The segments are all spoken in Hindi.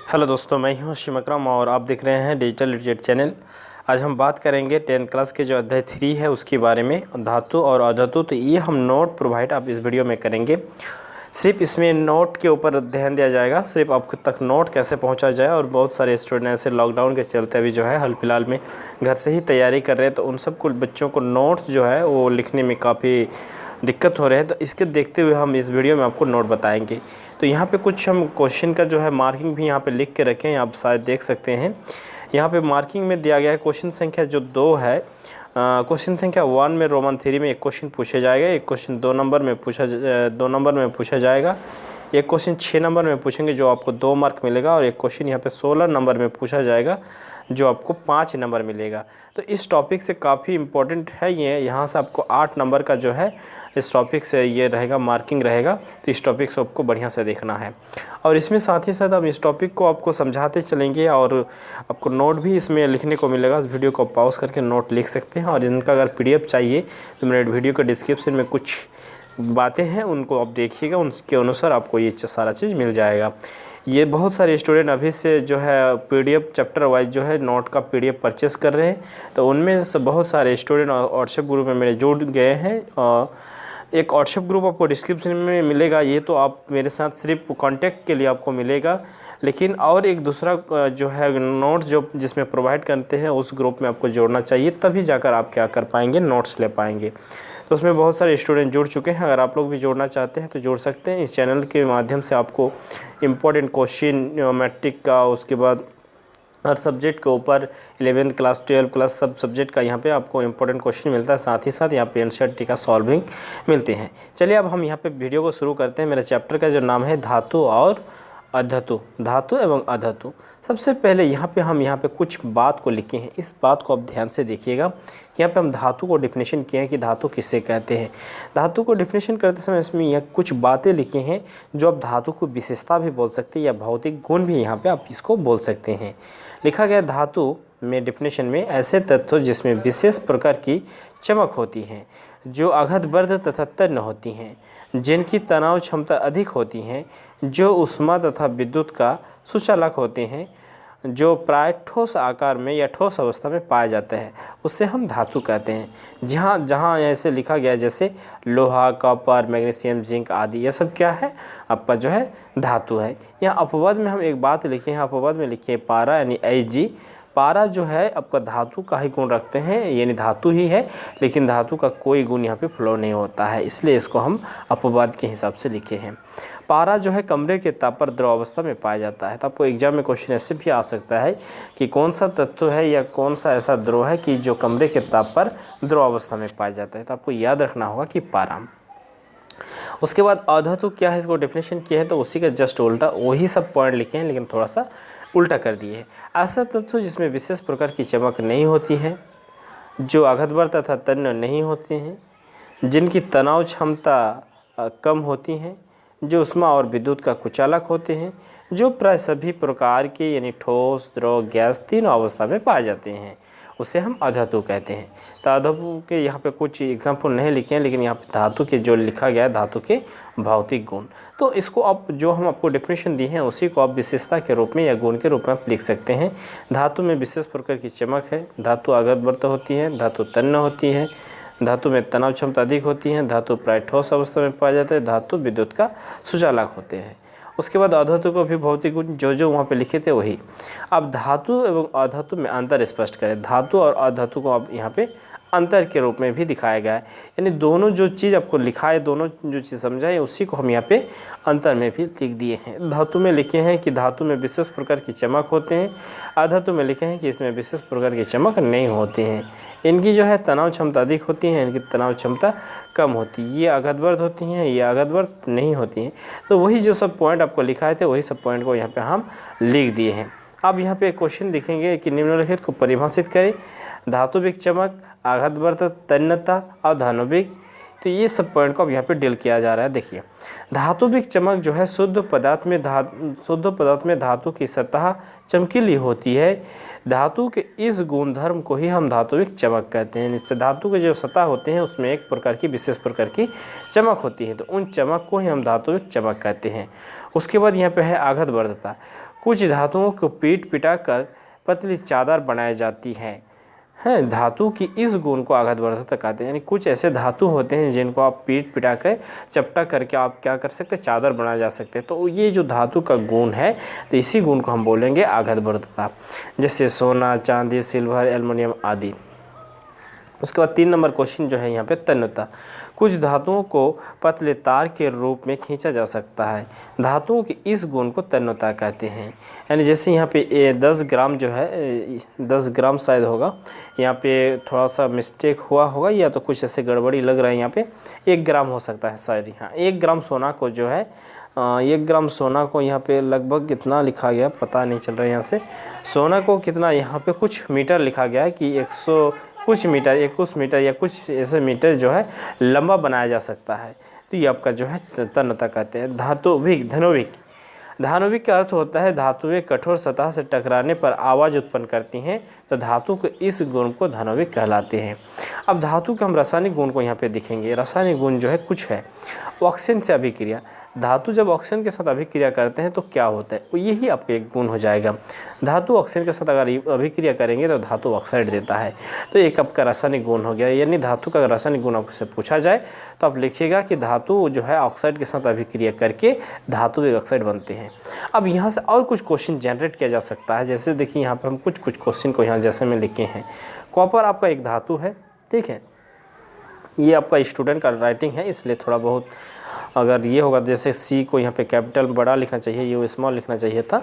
हेलो दोस्तों, मैं हूं शिमक्रम और आप देख रहे हैं डिजिटल लिटरेचर चैनल। आज हम बात करेंगे 10th क्लास के जो अध्याय 3 है उसके बारे में, धातु और अधातु। तो ये हम नोट प्रोवाइड आप इस वीडियो में करेंगे। सिर्फ इसमें नोट के ऊपर ध्यान दिया जाएगा, सिर्फ आपको तक नोट कैसे पहुंचा जाए। और बहुत सारे स्टूडेंट ऐसे लॉकडाउन के चलते अभी जो है हाल फिलहाल में घर से ही तैयारी कर रहे हैं, तो उन सबको बच्चों को नोट्स जो है वो लिखने में काफ़ी दिक्कत हो रहे हैं। तो इसके देखते हुए हम इस वीडियो में आपको नोट बताएंगे। तो यहाँ पे कुछ हम क्वेश्चन का जो है मार्किंग भी यहाँ पे लिख के रखें, आप शायद देख सकते हैं। यहाँ पे मार्किंग में दिया गया है क्वेश्चन संख्या जो 2 है। क्वेश्चन संख्या 1 में रोमन 3 में एक क्वेश्चन पूछा जाएगा, एक क्वेश्चन 2 नंबर में पूछा जाएगा, एक क्वेश्चन 6 नंबर में पूछेंगे जो आपको 2 मार्क मिलेगा, और एक क्वेश्चन यहाँ पे 16 नंबर में पूछा जाएगा जो आपको 5 नंबर मिलेगा। तो इस टॉपिक से काफ़ी इम्पोर्टेंट है ये, यहाँ से आपको 8 नंबर का जो है इस टॉपिक से ये रहेगा, मार्किंग रहेगा। तो इस टॉपिक से आपको बढ़िया से देखना है, और इसमें साथ ही साथ हम इस टॉपिक को आपको समझाते चलेंगे, और आपको नोट भी इसमें लिखने को मिलेगा। इस वीडियो को पॉज करके नोट लिख सकते हैं, और इनका अगर PDF चाहिए तो मेरे वीडियो के डिस्क्रिप्शन में कुछ बातें हैं, उनको आप देखिएगा, उनके अनुसार आपको ये सारा चीज़ मिल जाएगा। ये बहुत सारे स्टूडेंट अभी से जो है PDF चैप्टर वाइज जो है नोट का PDF परचेस कर रहे हैं। तो उनमें से बहुत सारे स्टूडेंट व्हाट्सएप ग्रुप में मेरे जुड़ गए हैं। एक व्हाट्सएप ग्रुप आपको डिस्क्रिप्शन में मिलेगा, ये तो आप मेरे साथ सिर्फ कांटेक्ट के लिए आपको मिलेगा। लेकिन और एक दूसरा जो है नोट्स जो जिसमें प्रोवाइड करते हैं उस ग्रुप में आपको जोड़ना चाहिए, तभी जाकर आप क्या कर पाएंगे, नोट्स ले पाएंगे। तो उसमें बहुत सारे स्टूडेंट जुड़ चुके हैं, अगर आप लोग भी जोड़ना चाहते हैं तो जोड़ सकते हैं। इस चैनल के माध्यम से आपको इम्पोर्टेंट क्वेश्चन मैट्रिक का, उसके बाद हर सब्जेक्ट के ऊपर 11th क्लास 12th क्लास सब सब्जेक्ट का यहाँ पे आपको इंपॉर्टेंट क्वेश्चन मिलता है, साथ ही साथ यहाँ पे एनसीईआरटी का सॉल्विंग मिलते हैं। चलिए अब हम यहाँ पे वीडियो को शुरू करते हैं। मेरे चैप्टर का जो नाम है धातु और अधातु, धातु एवं अधातु। सबसे पहले यहाँ पे कुछ बात को लिखे हैं, इस बात को आप ध्यान से देखिएगा। यहाँ पे हम धातु को डिफिनेशन किए हैं कि धातु किससे कहते हैं। धातु को डिफिनेशन करते समय इसमें यह कुछ बातें लिखी हैं जो आप धातु को विशेषता भी बोल सकते हैं, या भौतिक गुण भी यहाँ पे आप इसको बोल सकते हैं। लिखा गया धातु में डिफिनेशन में ऐसे तत्व जिसमें विशेष प्रकार की चमक होती है, जो अघतवर्ध तथा तन्य होती हैं, जिनकी तनाव क्षमता अधिक होती है, जो ऊष्मा तथा विद्युत का सुचालक होते हैं, जो प्राय ठोस आकार में या ठोस अवस्था में पाए जाते हैं, उससे हम धातु कहते हैं। जहाँ ऐसे लिखा गया जैसे लोहा, कॉपर, मैग्नीशियम, जिंक आदि, यह सब क्या है, आपका जो है धातु है। यहाँ अपवाद में हम एक बात लिखे हैं, अपवाद में लिखे पारा यानी Hg। पारा जो है आपका धातु का ही गुण रखते हैं, यानी धातु ही है, लेकिन धातु का कोई गुण यहाँ पे फ्लो नहीं होता है, इसलिए इसको हम अपवाद के हिसाब से लिखे हैं। पारा जो है कमरे के ताप पर द्रव अवस्था में पाया जाता है। तो आपको एग्जाम में क्वेश्चन ऐसे भी आ सकता है कि कौन सा तत्व है या कौन सा ऐसा द्रव है कि जो कमरे के ताप पर द्रव अवस्था में पाया जाता है। तो आपको याद रखना होगा कि पारा। उसके बाद अधातु क्या है, इसको डेफिनेशन किया है तो उसी का जस्ट उल्टा वही सब पॉइंट लिखे हैं, लेकिन थोड़ा सा उल्टा कर दिए हैं। ऐसा तत्व जिसमें विशेष प्रकार की चमक नहीं होती है, जो अघतवर्ध तथा तन्य नहीं होते हैं, जिनकी तनाव क्षमता कम होती है, जो ऊष्मा और विद्युत का कुचालक होते हैं, जो प्राय सभी प्रकार के यानी ठोस, द्रव, गैस तीनों अवस्था में पाए जाते हैं, उसे हम अधातु कहते हैं। तो अधातु के यहाँ पे कुछ एग्जाम्पल नहीं लिखे हैं, लेकिन यहाँ पे धातु के जो लिखा गया है धातु के भौतिक गुण, तो इसको आप जो हम आपको डेफिनेशन दी है उसी को आप विशेषता के रूप में या गुण के रूप में आप लिख सकते हैं। धातु में विशेष प्रकार की चमक है, धातु अघतवर्त होती है, धातु तन्य होती है, धातु में तनाव क्षमता अधिक होती है, धातु प्राय ठोस अवस्था में पाया जाता है, धातु विद्युत का सुचालक होते हैं। उसके बाद अधातु को भी भौतिक गुण जो वहाँ पे लिखे थे वही। अब धातु एवं अधातु में अंतर स्पष्ट करें। धातु और अधातु को अब यहाँ पे अंतर के रूप में भी दिखाया गया है, यानी दोनों जो चीज़ आपको लिखा है, दोनों जो चीज़ समझाए उसी को हम यहाँ पे अंतर में भी लिख दिए हैं। धातु में लिखे हैं कि धातु में विशेष प्रकार की चमक होते हैं, अधातु में लिखे हैं कि इसमें विशेष प्रकार की चमक नहीं होती हैं। इनकी जो है तनाव क्षमता अधिक होती है, इनकी तनाव क्षमता कम होती है। ये अघतवर्त होती हैं, ये अघतवर्त नहीं होती हैं। तो वही जो सब पॉइंट आपको लिखाए थे वही सब पॉइंट को यहाँ पे हम लिख दिए हैं। अब यहाँ पे एक क्वेश्चन दिखेंगे कि निम्नलिखित को परिभाषित करें। धातुविक चमक, अघतवर्त, तन्यता और धानुविक। तो ये सब पॉइंट को अब यहाँ पे डील किया जा रहा है। देखिए, धात्विक चमक जो है शुद्ध पदार्थ में धातु की सतह चमकीली होती है। धातु के इस गुणधर्म को ही हम धात्विक चमक कहते हैं। इससे धातु के जो सतह होते हैं उसमें एक प्रकार की विशेष प्रकार की चमक होती है, तो उन चमक को ही हम धात्विक चमक कहते हैं। उसके बाद यहाँ पे है आघात वर्धता। कुछ धातुओं को पीट पिटा कर पतली चादर बनाई जाती है। धातु की इस गुण को आघात वर्धता कहते हैं। यानी कुछ ऐसे धातु होते हैं जिनको आप पीट पिटा कर चपटा करके आप क्या कर सकते हैं, चादर बनाया जा सकते हैं। तो ये जो धातु का गुण है, तो इसी गुण को हम बोलेंगे आघात वर्धता। जैसे सोना, चांदी, सिल्वर, एल्युमिनियम आदि। उसके बाद 3 नंबर क्वेश्चन जो है यहाँ पे तन्यता। कुछ धातुओं को पतले तार के रूप में खींचा जा सकता है। धातुओं के इस गुण को तन्यता कहते हैं। यानी जैसे यहाँ पे 10 ग्राम जो है, 10 ग्राम शायद होगा, यहाँ पे थोड़ा सा मिस्टेक हुआ होगा या तो कुछ ऐसे गड़बड़ी लग रहा है। यहाँ पे 1 ग्राम हो सकता है शायद। यहाँ 1 ग्राम सोना को जो है 1 ग्राम सोना को यहाँ पे लगभग कितना लिखा गया पता नहीं चल रहा है। यहाँ से सोना को कितना यहाँ पे कुछ मीटर लिखा गया है कि 100 कुछ मीटर, 21 मीटर या कुछ ऐसे मीटर जो है लंबा बनाया जा सकता है। तो ये आपका जो है तन्यता कहते हैं। धातुविक, धानविक का अर्थ होता है धातुएं कठोर सतह से टकराने पर आवाज़ उत्पन्न करती हैं, तो धातु के इस गुण को धानविक कहलाते हैं। अब धातु के हम रासायनिक गुण को यहाँ पे दिखेंगे। रासायनिक गुण जो है कुछ है। ऑक्सीजन से अभिक्रिया। धातु जब ऑक्सीजन के साथ अभिक्रिया करते हैं तो क्या होता है, वो यही आपका एक गुण हो जाएगा। धातु ऑक्सीजन के साथ अगर अभिक्रिया करेंगे तो धातु ऑक्साइड देता है। तो एक आपका रासायनिक गुण हो गया। यानी धातु का रासायनिक गुण आपसे पूछा जाए तो आप लिखिएगा कि धातु जो है ऑक्साइड के साथ अभिक्रिया करके धातु व ऑक्साइड बनते हैं। अब यहाँ से और कुछ क्वेश्चन जनरेट किया जा सकता है। जैसे देखिए यहाँ पर हम कुछ क्वेश्चन को यहाँ जैसे में लिखे हैं। कॉपर आपका एक धातु है, ठीक है। ये आपका स्टूडेंट का राइटिंग है, इसलिए थोड़ा बहुत अगर ये होगा, जैसे सी को यहाँ पे कैपिटल बड़ा लिखना चाहिए, ये स्मॉल लिखना चाहिए था।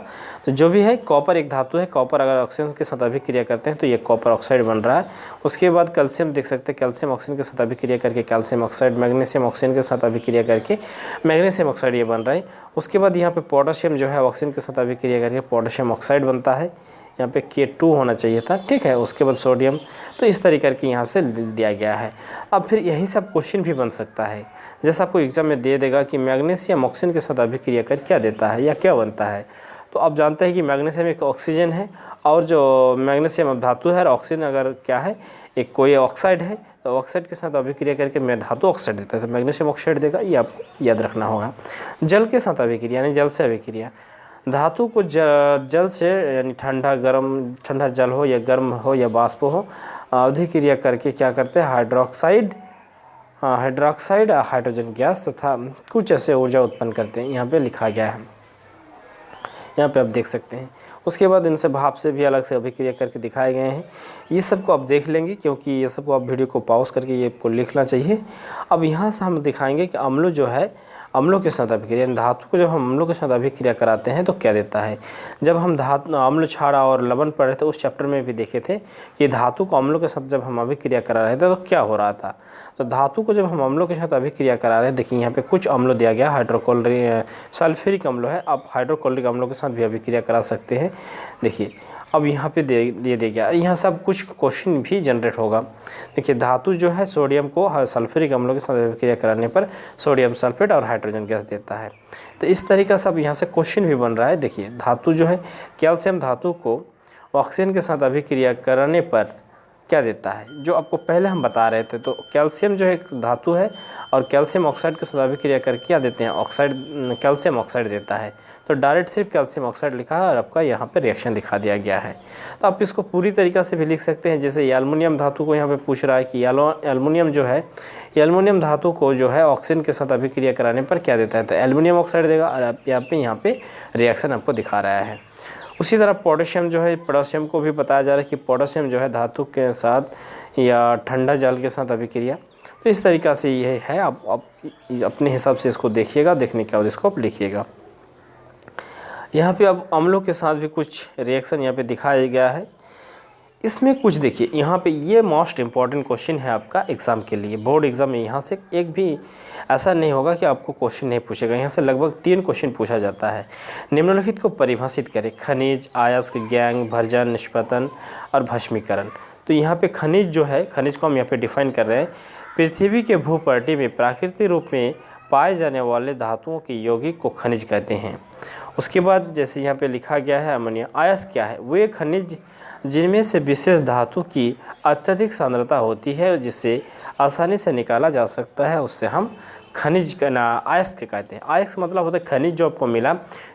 तो जो भी है, कॉपर एक धातु है। कॉपर अगर ऑक्सीजन के साथ अभिक्रिया करते हैं तो ये कॉपर ऑक्साइड बन रहा है। उसके बाद कैल्शियम देख सकते हैं, कैल्शियम ऑक्सीजन के साथ अभिक्रिया करके कैल्शियम ऑक्साइड, मैग्नीशियम ऑक्सीजन के साथ अभिक्रिया करके मैग्नीशियम ऑक्साइड ये बन रहा है। उसके बाद यहाँ पे पोटाशियम जो है ऑक्सीजन के साथ अभिक्रिया करके पोटाशियम ऑक्साइड बनता है। यहाँ पे K2 होना चाहिए था, ठीक है। उसके बाद सोडियम। तो इस तरीके के यहाँ से दिया गया है। अब फिर यही सब क्वेश्चन भी बन सकता है। जैसा आपको एग्जाम में दे देगा कि मैग्नीशियम ऑक्सीजन के साथ अभिक्रिया कर क्या देता है या क्या बनता है। तो आप जानते हैं कि मैग्नीशियम एक ऑक्सीजन है और जो मैग्नीशियम धातु है और ऑक्सीजन अगर क्या है, एक कोई ऑक्साइड है, तो ऑक्साइड के साथ अभिक्रिया करके मैं धातु ऑक्साइड देता है, तो मैग्नीशियम ऑक्साइड देगा। ये आपको याद रखना होगा। जल के साथ अभिक्रिया यानी जल से अभिक्रिया। धातु को जल से यानी ठंडा जल हो या गर्म हो या वाष्प हो, अभिक्रिया करके क्या करते हैं, हाइड्रोक्साइड हाइड्रोजन गैस तथा कुछ ऐसे ऊर्जा उत्पन्न करते हैं। यहाँ पे लिखा गया है, यहाँ पे आप देख सकते हैं। उसके बाद इनसे भाप से भी अलग से अभिक्रिया करके दिखाए गए हैं। ये सब को आप देख लेंगे, क्योंकि ये सब को आप वीडियो को पॉज करके ये आपको लिखना चाहिए। अब यहाँ से हम दिखाएंगे कि अम्ल जो है, अम्लों के साथ अभिक्रिया, धातु को जब हम अम्लों के साथ अभिक्रिया कराते हैं तो क्या देता है। जब हम अम्ल क्षार और लवण पढ़े थे उस चैप्टर में भी देखे थे कि धातु को अम्लों के साथ जब हम अभिक्रिया करा रहे थे तो क्या हो रहा था। तो धातु को जब हम अम्लों के साथ अभिक्रिया करा रहे हैं, देखिए यहाँ पे कुछ अम्लों दिया गया, हाइड्रोक्लोरिक सल्फ्यूरिक अम्ल है। आप हाइड्रोक्लोरिक अम्लों के साथ भी अभिक्रिया करा सकते हैं। देखिए अब यहाँ पे दे गया, यहाँ सब कुछ क्वेश्चन भी जनरेट होगा। देखिए धातु जो है सोडियम को सल्फ्यूरिक अम्लों के साथ अभिक्रिया कराने पर सोडियम सल्फेट और हाइड्रोजन गैस देता है। तो इस तरीक़ा से अब यहाँ से क्वेश्चन भी बन रहा है। देखिए धातु जो है, कैल्शियम धातु को ऑक्सीजन के साथ अभिक्रिया कराने पर क्या देता है, जो आपको पहले हम बता रहे थे। तो कैल्शियम जो है एक धातु है और कैल्शियम ऑक्साइड के साथ अभिक्रिया करके क्या देते हैं, ऑक्साइड, कैल्शियम ऑक्साइड देता है। तो डायरेक्ट सिर्फ कैल्शियम ऑक्साइड लिखा है और आपका यहाँ पे रिएक्शन दिखा दिया गया है। तो आप इसको पूरी तरीक़ा से भी लिख सकते हैं। जैसे एल्युमिनियम धातु को यहाँ पे पूछ रहा है कि एल्युमिनियम जो है, एल्युमिनियम धातु को जो है ऑक्सीजन के साथ अभिक्रिया कराने पर क्या देता है, तो एल्युमिनियम ऑक्साइड देगा और आप यहाँ पे रिएक्शन आपको दिखा रहा है। उसी तरह पोटेशियम जो है, पोटेशियम को भी बताया जा रहा है कि पोटेशियम जो है धातु के साथ या ठंडा जल के साथ अभिक्रिया। तो इस तरीक़ा से ये है। आप अपने हिसाब से इसको देखिएगा, देखने के बाद इसको आप लिखिएगा। यहाँ पे अब अम्लों के साथ भी कुछ रिएक्शन यहाँ पे दिखाया गया है। इसमें कुछ देखिए, यहाँ पे ये मोस्ट इम्पॉर्टेंट क्वेश्चन है आपका एग्ज़ाम के लिए। बोर्ड एग्ज़ाम में यहाँ से एक भी ऐसा नहीं होगा कि आपको क्वेश्चन नहीं पूछेगा। यहाँ से लगभग 3 क्वेश्चन पूछा जाता है। निम्नलिखित को परिभाषित करें। खनिज, अयस्क, गैंग, भर्जन, निष्पतन और भस्मीकरण। तो यहाँ पे खनिज जो है, खनिज को हम यहाँ पे डिफाइन कर रहे हैं। पृथ्वी के भूपटल में प्राकृतिक रूप में पाए जाने वाले धातुओं के यौगिक को खनिज कहते हैं। उसके बाद जैसे यहाँ पे लिखा गया है अमोनिया। अयस्क क्या है? वे खनिज जिनमें से विशेष धातु की अत्यधिक सांद्रता होती है जिससे आसानी से निकाला जा सकता है, उससे हम खनिज का अयस्क कहते हैं। अयस्क मतलब होता है खनिज जो आपको मिला।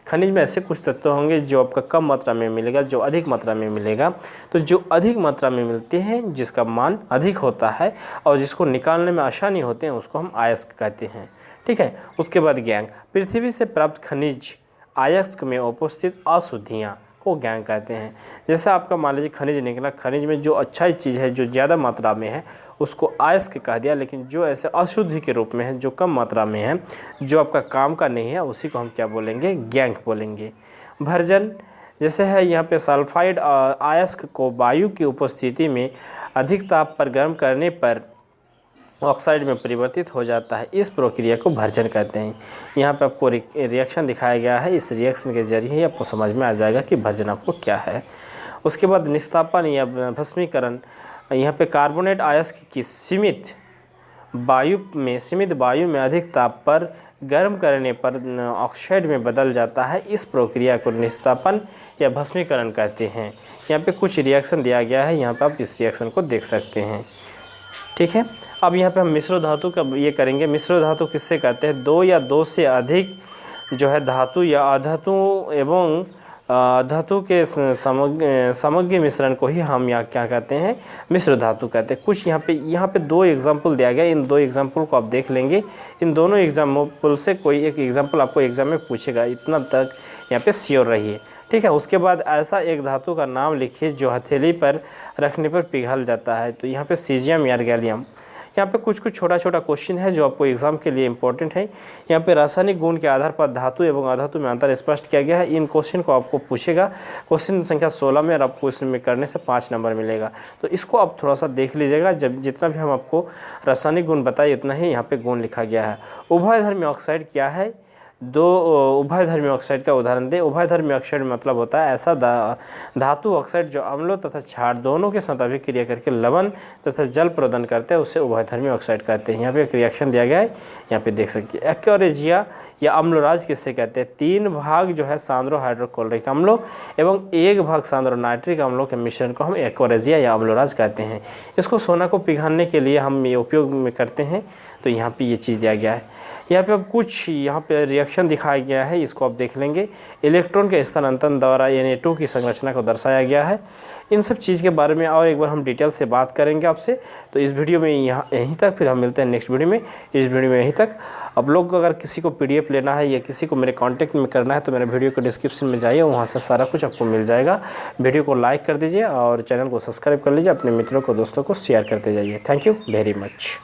खनिज में ऐसे कुछ तत्व होंगे जो आपका कम मात्रा में मिलेगा, जो अधिक मात्रा में मिलेगा। तो जो अधिक मात्रा में मिलते हैं, जिसका मान अधिक होता है और जिसको निकालने में आसानी होते हैं, उसको हम अयस्क कहते हैं। ठीक है। उसके बाद गैंग, पृथ्वी से प्राप्त खनिज अयस्क में उपस्थित अशुद्धियाँ को गैंग कहते हैं। जैसे आपका मान लीजिए खनिज निकला, खनिज में जो अच्छा चीज़ है, जो ज़्यादा मात्रा में है, उसको अयस्क कह दिया। लेकिन जो ऐसे अशुद्धि के रूप में है, जो कम मात्रा में है, जो आपका काम का नहीं है, उसी को हम क्या बोलेंगे? गैंग बोलेंगे। भर्जन जैसे है यहाँ पे सल्फाइड अयस्क को वायु की उपस्थिति में अधिक ताप पर गर्म करने पर ऑक्साइड में परिवर्तित हो जाता है। इस प्रक्रिया को भर्जन कहते हैं। यहाँ पे आपको रिएक्शन दिखाया गया है। इस रिएक्शन के जरिए आपको समझ में आ जाएगा कि भर्जन आपको क्या है। उसके बाद निस्तापन या भस्मीकरण, यहाँ पे कार्बोनेट अयस्क की सीमित वायु में अधिक ताप पर गर्म करने पर ऑक्साइड में बदल जाता है। इस प्रक्रिया को निस्तापन या भस्मीकरण कहते हैं। यहाँ पे कुछ रिएक्शन दिया गया है, यहाँ पे आप इस रिएक्शन को देख सकते हैं। ठीक है। अब यहाँ पे हम मिश्र धातु का ये करेंगे। मिश्र धातु किससे कहते हैं? दो या दो से अधिक जो है धातु या अधातु एवं धातु के समग्र मिश्रण को ही हम यहाँ क्या कहते हैं? मिश्र धातु कहते हैं। कुछ यहाँ पे दो एग्जाम्पल दिया गया। इन दो एग्जाम्पल को आप देख लेंगे। इन दोनों एग्जाम्पल से कोई एक एग्जाम्पल आपको एग्जाम में पूछेगा, इतना तक यहाँ पे श्योर रहिए। ठीक है। उसके बाद ऐसा एक धातु का नाम लिखिए जो हथेली पर रखने पर पिघल जाता है। तो यहाँ पे सीजियम या गैलियम। यहाँ पे कुछ छोटा छोटा क्वेश्चन है जो आपको एग्जाम के लिए इंपॉर्टेंट है। यहाँ पे रासायनिक गुण के आधार पर धातु एवं अधातु में अंतर स्पष्ट किया गया है। इन क्वेश्चन को आपको पूछेगा क्वेश्चन संख्या 16 में, और आपको इसमें करने से 5 नंबर मिलेगा। तो इसको आप थोड़ा सा देख लीजिएगा। जब जितना भी हम आपको रासायनिक गुण बताए उतना ही यहाँ पे गुण लिखा गया है। उभयधर्मी ऑक्साइड क्या है? दो उभयधर्मी ऑक्साइड का उदाहरण दें। उभयधर्मी ऑक्साइड मतलब होता है ऐसा धातु ऑक्साइड जो अम्लों तथा क्षार दोनों के साथ अभिक्रिया करके लवण तथा जल प्रदान करते हैं, उससे उभयधर्मी ऑक्साइड कहते हैं। यहाँ पे एक रिएक्शन दिया गया है, यहाँ पे देख सकते हैं। एक्योरेजिया या अम्लराज किससे कहते हैं? 3 भाग जो है सांद्रो हाइड्रोक्लोरिक अम्लों एवं 1 भाग सांद्रो नाइट्रिक अम्लों के मिश्रण को हम एक्योरेजिया या अम्लराज कहते हैं। इसको सोना को पिघालने के लिए हम ये उपयोग में करते हैं। तो यहाँ पे ये चीज़ दिया गया है। यहाँ पे अब कुछ यहाँ पे रिएक्शन दिखाया गया है, इसको आप देख लेंगे। इलेक्ट्रॉन के स्थानांतरण द्वारा Na2 की संरचना को दर्शाया गया है। इन सब चीज़ के बारे में और एक बार हम डिटेल से बात करेंगे आपसे। तो इस वीडियो में यहीं तक, फिर हम मिलते हैं नेक्स्ट वीडियो में। इस वीडियो में यहीं तक। अब लोग अगर किसी को PDF लेना है या किसी को मेरे कॉन्टैक्ट में करना है तो मेरे वीडियो को डिस्क्रिप्शन में जाइए, वहाँ से सारा कुछ आपको मिल जाएगा। वीडियो को लाइक कर दीजिए और चैनल को सब्सक्राइब कर लीजिए। अपने मित्रों को, दोस्तों को शेयर करते जाइए। Thank you very much.